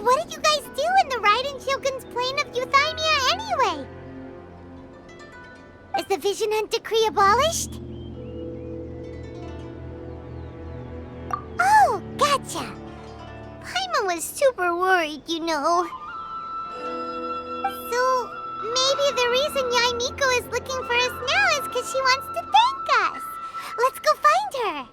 But what did you guys do in the Raiden Shogun's plane of Euthymia anyway? Is the Vision Hunt decree abolished? Oh, gotcha. Paimon was super worried, you know. So, maybe the reason Yae Miko is looking for us now is because she wants to thank us. Let's go find her.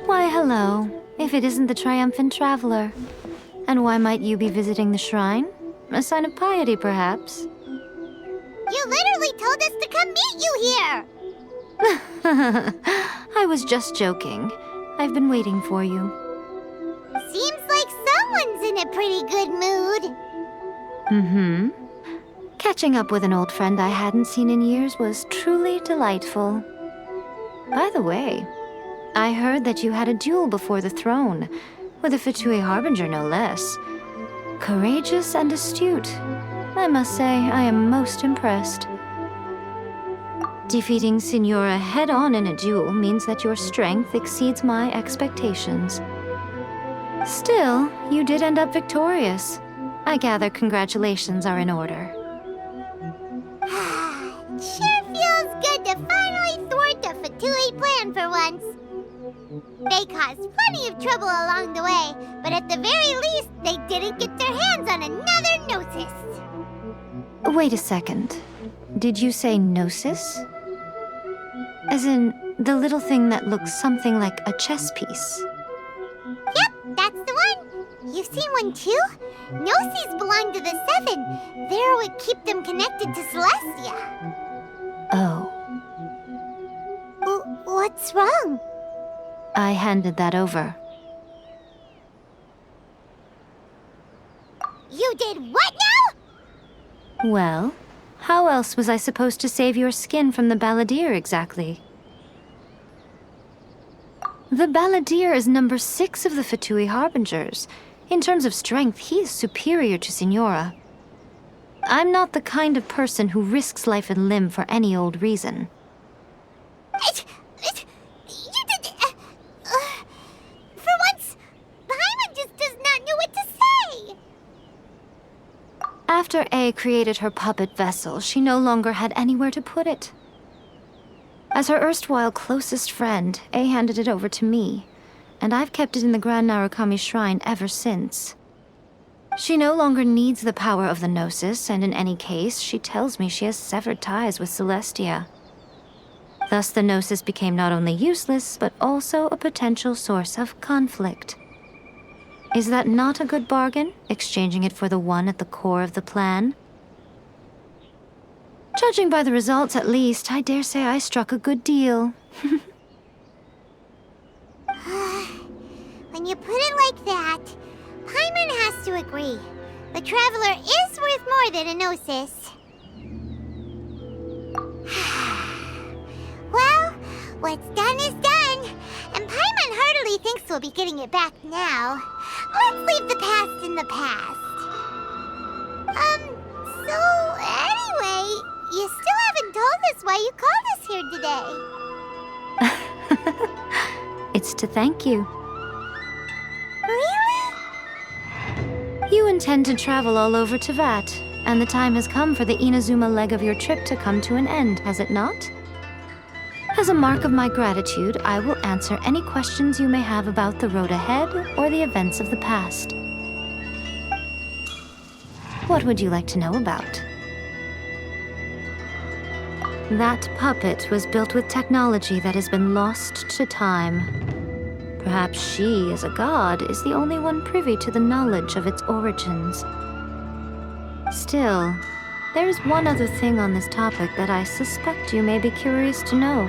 Why, hello. If it isn't the triumphant traveler. And why might you be visiting the shrine? A sign of piety, perhaps? You literally told us to come meet you here! I was just joking. I've been waiting for you. Seems like someone's in a pretty good mood. Mm-hmm. Catching up with an old friend I hadn't seen in years was truly delightful. By the way, I heard that you had a duel before the throne, with a Fatui Harbinger no less. Courageous and astute. I must say, I am most impressed. Defeating Signora head-on in a duel means that your strength exceeds my expectations. Still, you did end up victorious. I gather congratulations are in order. Sure feels good to finally thwart the Fatui plan for once. They caused plenty of trouble along the way, but at the very least, they didn't get their hands on another Gnosis. Wait a second. Did you say Gnosis? As in, the little thing that looks something like a chess piece? Yep, that's the one. You've seen one too? Gnosis belong to the Seven. They're what keep them connected to Celestia. Oh. What's wrong? I handed that over. You did what now? Well, how else was I supposed to save your skin from the Balladeer exactly? The Balladeer is number 6 of the Fatui Harbingers. In terms of strength, he is superior to Signora. I'm not the kind of person who risks life and limb for any old reason. For once, Paimon just does not know what to say. After A created her puppet vessel, she no longer had anywhere to put it. As her erstwhile closest friend, A handed it over to me, and I've kept it in the Grand Narukami Shrine ever since. She no longer needs the power of the Gnosis, and in any case, she tells me she has severed ties with Celestia. Thus, the Gnosis became not only useless, but also a potential source of conflict. Is that not a good bargain, exchanging it for the one at the core of the plan? Judging by the results, at least, I dare say I struck a good deal. When you put it like that, Paimon has to agree. The Traveler is worth more than a Gnosis. Well, what's done is done, and Paimon heartily thinks we'll be getting it back now. Let's leave the past in the past. So anyway, you still haven't told us why you called us here today. It's to thank you. Really? You intend to travel all over Teyvat, and the time has come for the Inazuma leg of your trip to come to an end, has it not? As a mark of my gratitude, I will answer any questions you may have about the road ahead or the events of the past. What would you like to know about? That puppet was built with technology that has been lost to time. Perhaps she, as a god, is the only one privy to the knowledge of its origins. Still, there is one other thing on this topic that I suspect you may be curious to know.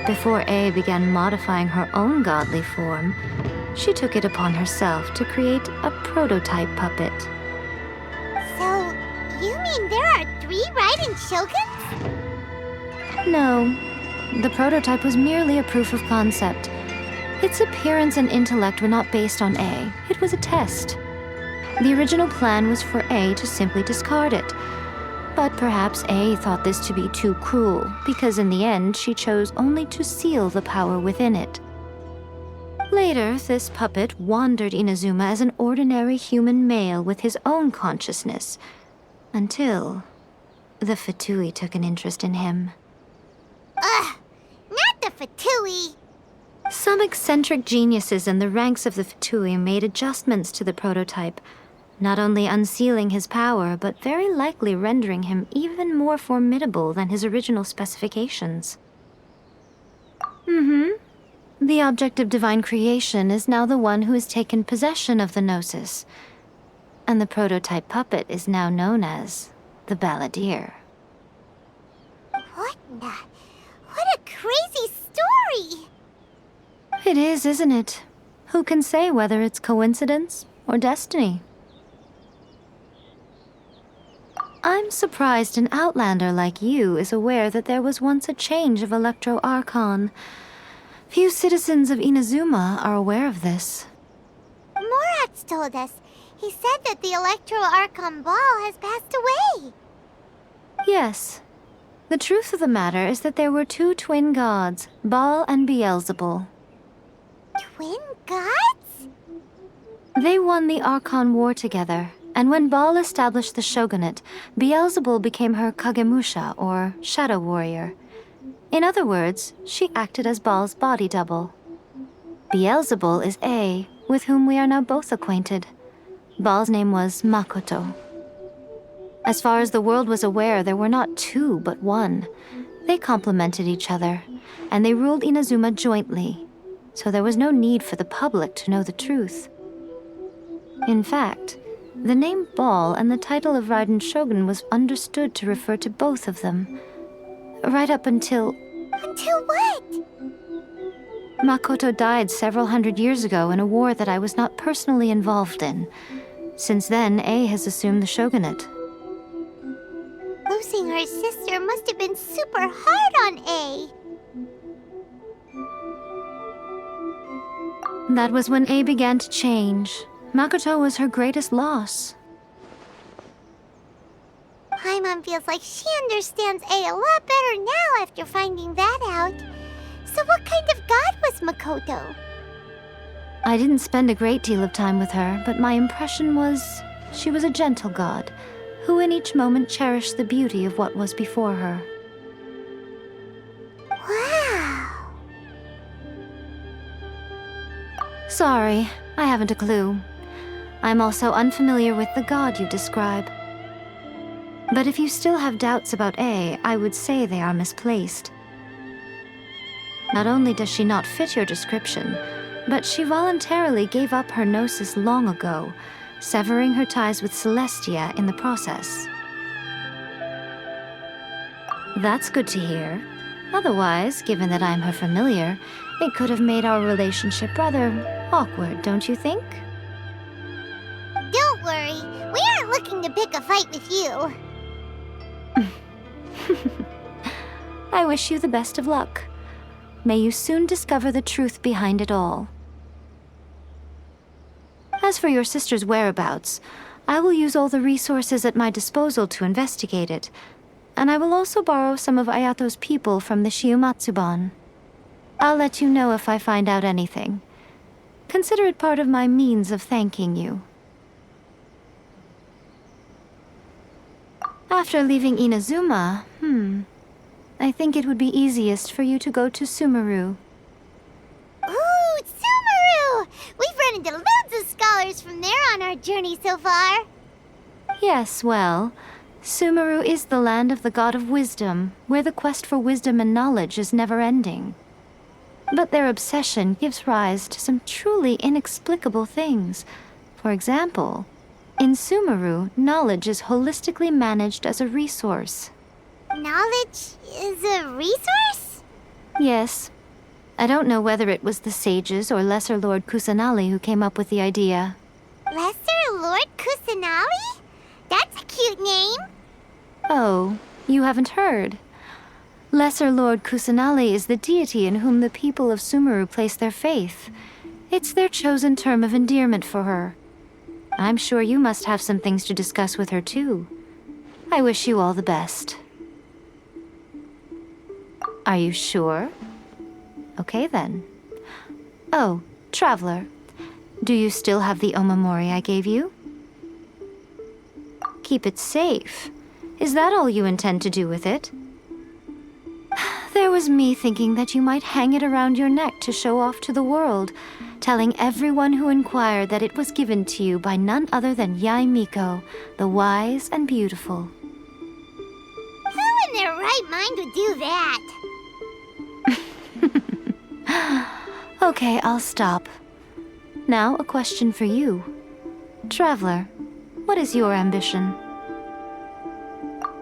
Before A began modifying her own godly form, she took it upon herself to create a prototype puppet. So, you mean there are 3 Raiden Shoguns? No, the prototype was merely a proof of concept. Its appearance and intellect were not based on A. It was a test. The original plan was for A to simply discard it. But perhaps A thought this to be too cruel, because in the end she chose only to seal the power within it. Later, this puppet wandered Inazuma as an ordinary human male with his own consciousness, until the Fatui took an interest in him. Ugh! Not the Fatui! Some eccentric geniuses in the ranks of the Fatui made adjustments to the prototype, not only unsealing his power, but very likely rendering him even more formidable than his original specifications. The object of divine creation is now the one who has taken possession of the Gnosis, and the prototype puppet is now known as the Balladeer. What a crazy story! It is, isn't it? Who can say whether it's coincidence or destiny? I'm surprised an outlander like you is aware that there was once a change of Electro Archon. Few citizens of Inazuma are aware of this. Morat's told us. He said that the Electro Archon Ball has passed away. Yes. The truth of the matter is that there were two twin gods, Baal and Beelzebul. Twin gods? They won the Archon War together, and when Baal established the shogunate, Beelzebul became her Kagemusha, or shadow warrior. In other words, she acted as Baal's body double. Beelzebul is A, with whom we are now both acquainted. Baal's name was Makoto. As far as the world was aware, there were not two, but one. They complemented each other, and they ruled Inazuma jointly, so there was no need for the public to know the truth. In fact, the name Baal and the title of Raiden Shogun was understood to refer to both of them, right up until... Until what? Makoto died several hundred years ago in a war that I was not personally involved in. Since then, A has assumed the shogunate. Losing her sister must have been super hard on A. That was when A began to change. Makoto was her greatest loss. Paimon feels like she understands A lot better now after finding that out. So what kind of god was Makoto? I didn't spend a great deal of time with her, but my impression was she was a gentle god, who in each moment cherished the beauty of what was before her. Wow! Sorry, I haven't a clue. I'm also unfamiliar with the god you describe. But if you still have doubts about A, I would say they are misplaced. Not only does she not fit your description, but she voluntarily gave up her gnosis long ago, severing her ties with Celestia in the process. That's good to hear. Otherwise, given that I'm her familiar, it could have made our relationship rather awkward, don't you think? Don't worry, we aren't looking to pick a fight with you. I wish you the best of luck. May you soon discover the truth behind it all. As for your sister's whereabouts, I will use all the resources at my disposal to investigate it, and I will also borrow some of Ayato's people from the Shiumatsuban. I'll let you know if I find out anything. Consider it part of my means of thanking you. After leaving Inazuma, I think it would be easiest for you to go to Sumeru. Ooh, Sumeru! We've run into loads of scholars from there on our journey so far. Yes, well, Sumeru is the land of the god of wisdom, where the quest for wisdom and knowledge is never-ending. But their obsession gives rise to some truly inexplicable things. For example, in Sumeru, knowledge is holistically managed as a resource. Knowledge is a resource? Yes. I don't know whether it was the sages or Lesser Lord Kusanali who came up with the idea. Lesser Lord Kusanali? That's a cute name. Oh, you haven't heard. Lesser Lord Kusanali is the deity in whom the people of Sumeru place their faith. It's their chosen term of endearment for her. I'm sure you must have some things to discuss with her, too. I wish you all the best. Are you sure? Okay, then. Oh, Traveler. Do you still have the omamori I gave you? Keep it safe. Is that all you intend to do with it? There was me thinking that you might hang it around your neck to show off to the world, telling everyone who inquired that it was given to you by none other than Yae Miko, the wise and beautiful. Who in their right mind would do that? Okay, I'll stop. Now, a question for you. Traveler, what is your ambition?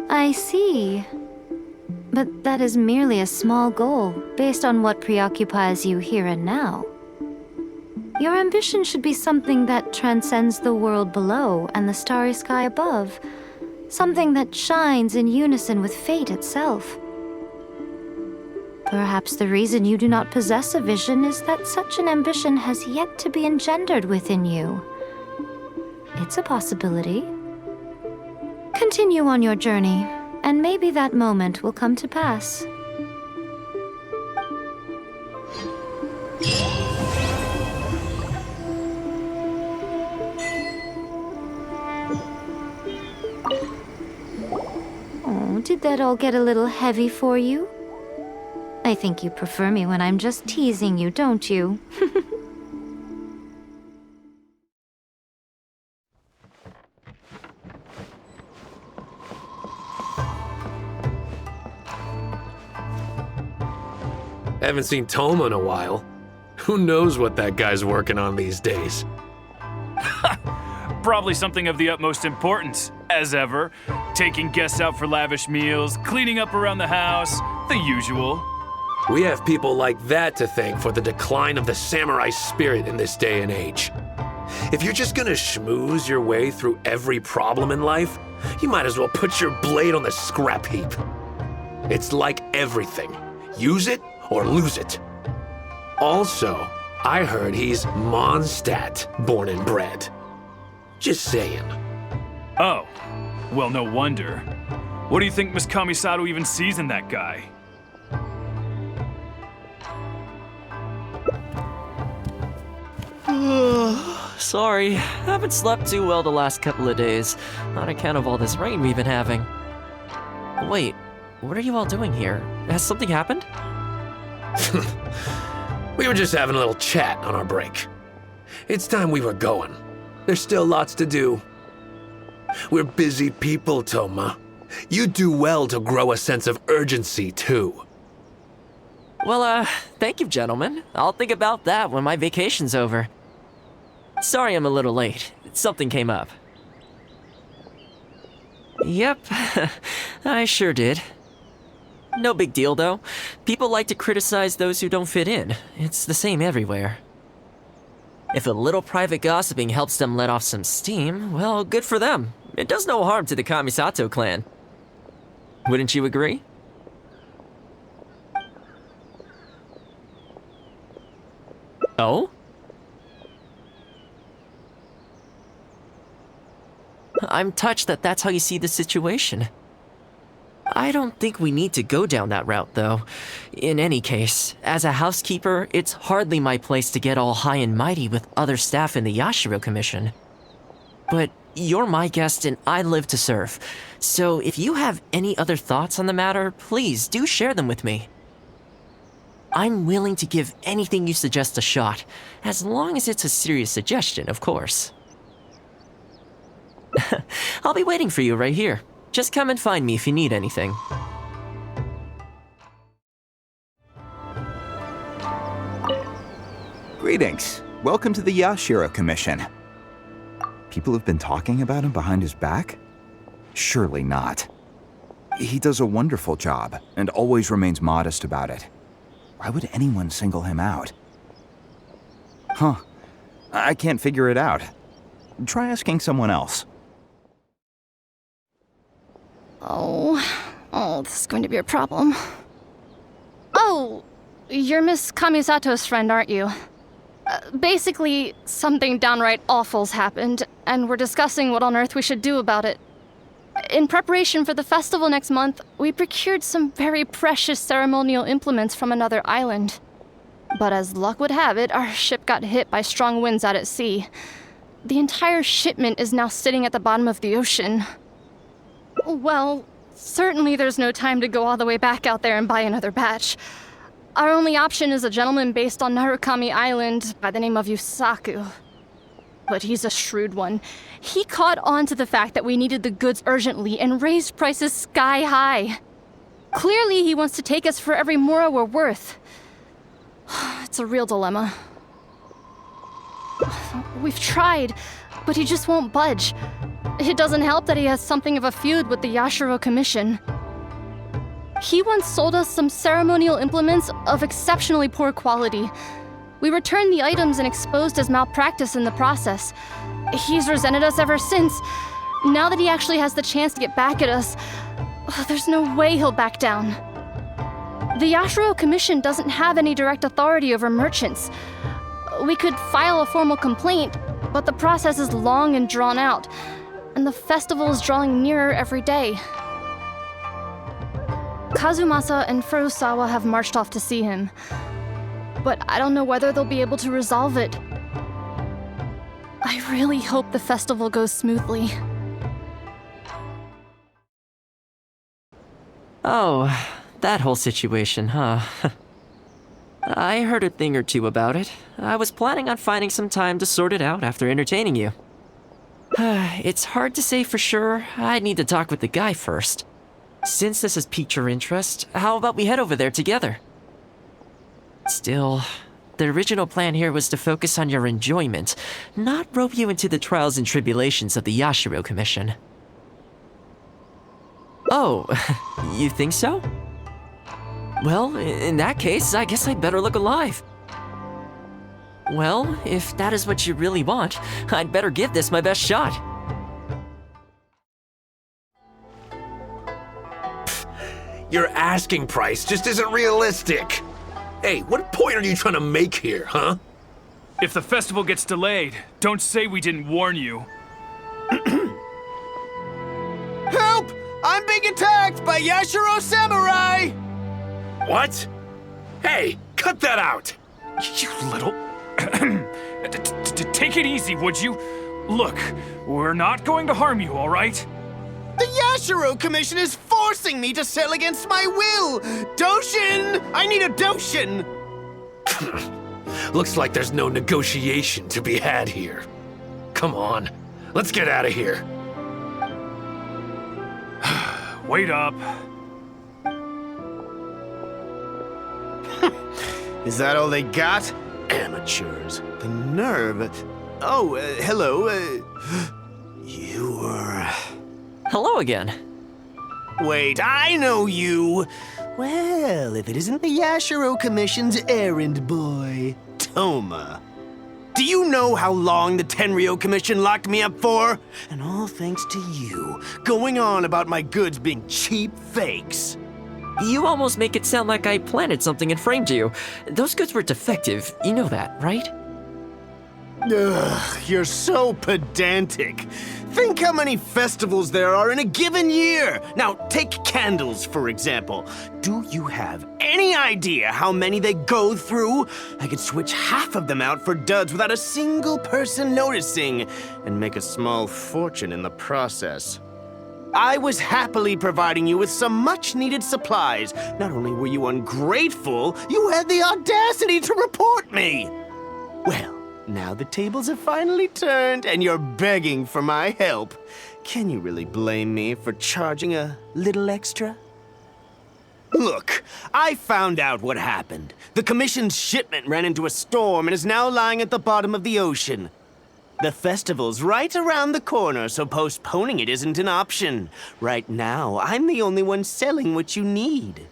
I see. But that is merely a small goal, based on what preoccupies you here and now. Your ambition should be something that transcends the world below and the starry sky above. Something that shines in unison with fate itself. Perhaps the reason you do not possess a vision is that such an ambition has yet to be engendered within you. It's a possibility. Continue on your journey, and maybe that moment will come to pass. Oh, did that all get a little heavy for you? I think you prefer me when I'm just teasing you, don't you? Haven't seen Thoma in a while. Who knows what that guy's working on these days? Probably something of the utmost importance, as ever. Taking guests out for lavish meals, cleaning up around the house, the usual. We have people like that to thank for the decline of the samurai spirit in this day and age. If you're just gonna schmooze your way through every problem in life, you might as well put your blade on the scrap heap. It's like everything. Use it or lose it. Also, I heard he's Mondstadt born and bred. Just saying. Oh, well, no wonder. What do you think Miss Kamisato even sees in that guy? Sorry, haven't slept too well the last couple of days, on account of all this rain we've been having. Wait, what are you all doing here? Has something happened? We were just having a little chat on our break. It's time we were going. There's still lots to do. We're busy people, Thoma. You do well to grow a sense of urgency, too. Well, thank you, gentlemen. I'll think about that when my vacation's over. Sorry I'm a little late. Something came up. Yep, I sure did. No big deal, though. People like to criticize those who don't fit in. It's the same everywhere. If a little private gossiping helps them let off some steam, well, good for them. It does no harm to the Kamisato clan. Wouldn't you agree? Oh? I'm touched that that's how you see the situation. I don't think we need to go down that route, though. In any case, as a housekeeper, it's hardly my place to get all high and mighty with other staff in the Yashiro Commission. But you're my guest and I live to serve. So if you have any other thoughts on the matter, please do share them with me. I'm willing to give anything you suggest a shot, as long as it's a serious suggestion, of course. I'll be waiting for you right here. Just come and find me if you need anything. Greetings. Welcome to the Yashiro Commission. People have been talking about him behind his back? Surely not. He does a wonderful job, and always remains modest about it. Why would anyone single him out? Huh. I can't figure it out. Try asking someone else. Oh, this is going to be a problem. Oh, you're Miss Kamisato's friend, aren't you? Basically, something downright awful's happened, and we're discussing what on earth we should do about it. In preparation for the festival next month, we procured some very precious ceremonial implements from another island. But as luck would have it, our ship got hit by strong winds out at sea. The entire shipment is now sitting at the bottom of the ocean. Well, certainly there's no time to go all the way back out there and buy another batch. Our only option is a gentleman based on Narukami Island by the name of Yusaku. But he's a shrewd one. He caught on to the fact that we needed the goods urgently and raised prices sky high. Clearly he wants to take us for every mora we're worth. It's a real dilemma. We've tried, but he just won't budge. It doesn't help that he has something of a feud with the Yashiro Commission. He once sold us some ceremonial implements of exceptionally poor quality. We returned the items and exposed his malpractice in the process. He's resented us ever since. Now that he actually has the chance to get back at us, there's no way he'll back down. The Yashiro Commission doesn't have any direct authority over merchants. We could file a formal complaint, but the process is long and drawn out, and the festival is drawing nearer every day. Kazumasa and Furusawa have marched off to see him, but I don't know whether they'll be able to resolve it. I really hope the festival goes smoothly. Oh, that whole situation, huh? I heard a thing or two about it. I was planning on finding some time to sort it out after entertaining you. It's hard to say for sure. I'd need to talk with the guy first. Since this has piqued your interest, how about we head over there together? Still, the original plan here was to focus on your enjoyment, not rope you into the trials and tribulations of the Yashiro Commission. Oh, you think so? Well, in that case, I guess I'd better look alive. Well, if that is what you really want, I'd better give this my best shot. Your asking price just isn't realistic. Hey, what point are you trying to make here, huh? If the festival gets delayed, don't say we didn't warn you. Help! I'm being attacked by Yashiro Samurai! What? Hey, cut that out! You little... Take it easy, would you? Look, we're not going to harm you, all right? The Yashiro Commission is forcing me to sell against my will! Doshin! I need a Doshin! Looks like there's no negotiation to be had here. Come on, let's get out of here. Wait up. Is that all they got? Amateurs. The nerve. Oh, hello. You were... Hello again. Wait, I know you! Well, if it isn't the Yashiro Commission's errand boy, Thoma. Do you know how long the Tenryo Commission locked me up for? And all thanks to you, going on about my goods being cheap fakes. You almost make it sound like I planted something and framed you. Those goods were defective, you know that, right? Ugh, you're so pedantic. Think how many festivals there are in a given year. Now, take candles, for example. Do you have any idea how many they go through? I could switch half of them out for duds without a single person noticing, and make a small fortune in the process. I was happily providing you with some much-needed supplies. Not only were you ungrateful, you had the audacity to report me. Well, now the tables have finally turned and you're begging for my help. Can you really blame me for charging a little extra? Look, I found out what happened. The Commission's shipment ran into a storm and is now lying at the bottom of the ocean. The festival's right around the corner, so postponing it isn't an option. Right now, I'm the only one selling what you need.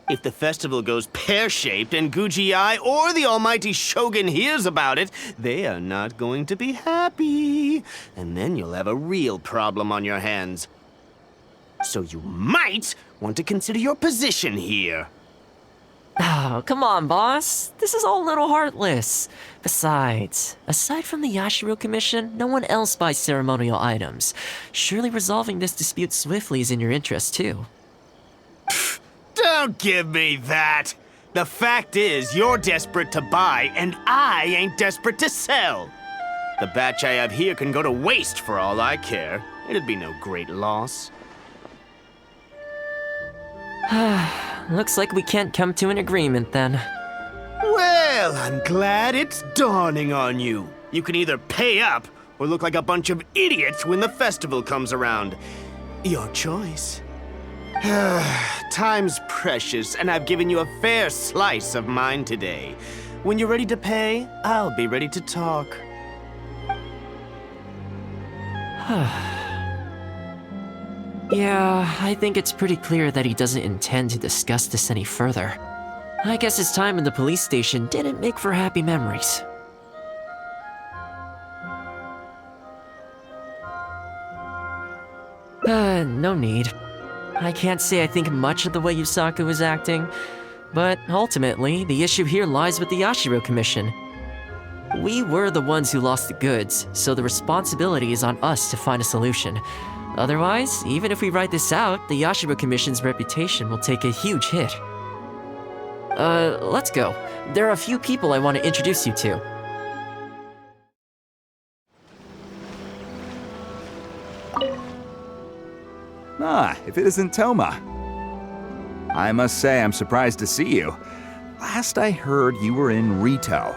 If the festival goes pear-shaped and Guji-ai or the almighty Shogun hears about it, they are not going to be happy. And then you'll have a real problem on your hands. So you might want to consider your position here. Oh, come on, boss. This is all a little heartless. Besides, aside from the Yashiro Commission, no one else buys ceremonial items. Surely resolving this dispute swiftly is in your interest, too. Don't give me that! The fact is, you're desperate to buy, and I ain't desperate to sell. The batch I have here can go to waste for all I care. It'd be no great loss. Looks like we can't come to an agreement then. Well, I'm glad it's dawning on you. You can either pay up or look like a bunch of idiots when the festival comes around. Your choice. Time's precious, and I've given you a fair slice of mine today. When you're ready to pay, I'll be ready to talk. Yeah, I think it's pretty clear that he doesn't intend to discuss this any further. I guess his time in the police station didn't make for happy memories. No need. I can't say I think much of the way Yusaku was acting, but ultimately, the issue here lies with the Yashiro Commission. We were the ones who lost the goods, so the responsibility is on us to find a solution. Otherwise, even if we write this out, the Yashiro Commission's reputation will take a huge hit. Let's go. There are a few people I want to introduce you to. Ah, if it isn't Thoma. I must say I'm surprised to see you. Last I heard, you were in Rito.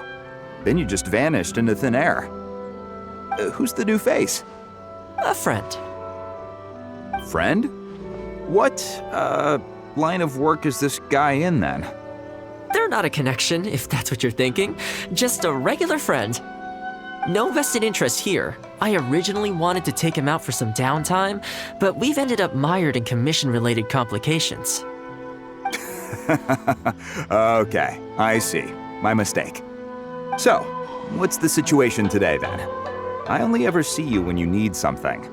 Then you just vanished into thin air. Who's the new face? A friend. Friend? What, line of work is this guy in then? They're not a connection, if that's what you're thinking. Just a regular friend. No vested interest here. I originally wanted to take him out for some downtime, but we've ended up mired in commission-related complications. Okay, I see. My mistake. So, what's the situation today then? I only ever see you when you need something.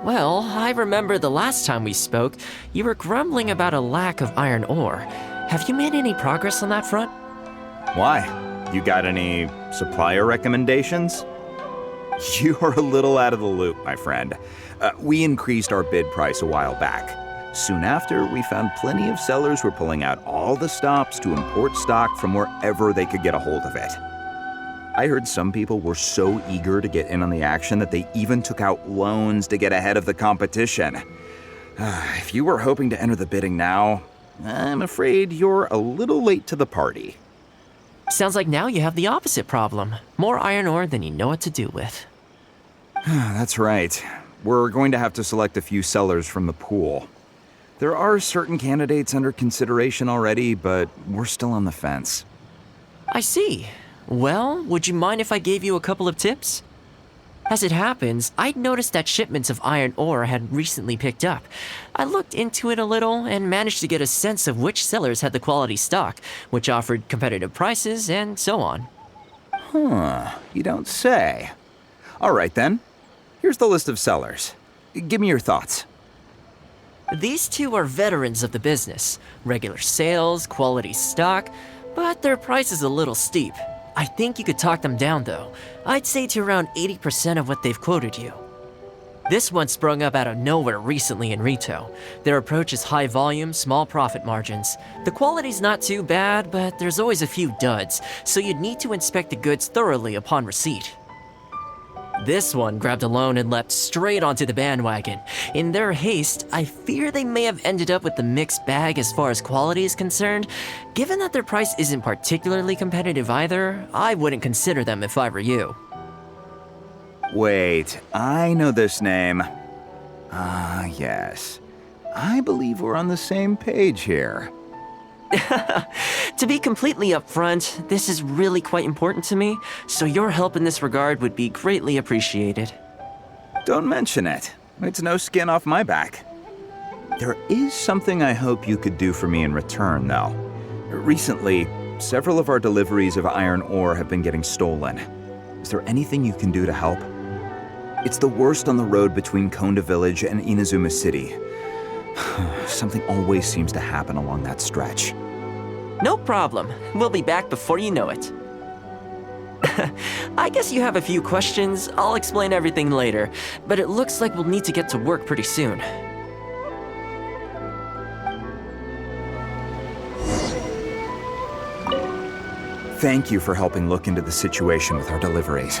Well, I remember the last time we spoke, you were grumbling about a lack of iron ore. Have you made any progress on that front? Why? You got any supplier recommendations? You're a little out of the loop, my friend. We increased our bid price a while back. Soon after, we found plenty of sellers were pulling out all the stops to import stock from wherever they could get a hold of it. I heard some people were so eager to get in on the action that they even took out loans to get ahead of the competition. If you were hoping to enter the bidding now, I'm afraid you're a little late to the party. Sounds like now you have the opposite problem. More iron ore than you know what to do with. That's right. We're going to have to select a few sellers from the pool. There are certain candidates under consideration already, but we're still on the fence. I see. Well, would you mind if I gave you a couple of tips? As it happens, I'd noticed that shipments of iron ore had recently picked up. I looked into it a little and managed to get a sense of which sellers had the quality stock, which offered competitive prices, and so on. You don't say. All right then. Here's the list of sellers. Give me your thoughts. These two are veterans of the business. Regular sales, quality stock, but their price is a little steep. I think you could talk them down though. I'd say to around 80% of what they've quoted you. This one sprung up out of nowhere recently in Rito. Their approach is high volume, small profit margins. The quality's not too bad, but there's always a few duds, so you'd need to inspect the goods thoroughly upon receipt. This one grabbed a loan and leapt straight onto the bandwagon. In their haste, I fear they may have ended up with the mixed bag as far as quality is concerned. Given that their price isn't particularly competitive either, I wouldn't consider them if I were you. Wait, I know this name. Yes. I believe we're on the same page here. To be completely upfront, this is really quite important to me, so your help in this regard would be greatly appreciated. Don't mention it. It's no skin off my back. There is something I hope you could do for me in return, though. Recently, several of our deliveries of iron ore have been getting stolen. Is there anything you can do to help? It's the worst on the road between Konda Village and Inazuma City. Something always seems to happen along that stretch. No problem. We'll be back before you know it. I guess you have a few questions. I'll explain everything later, but it looks like we'll need to get to work pretty soon. Thank you for helping look into the situation with our deliveries.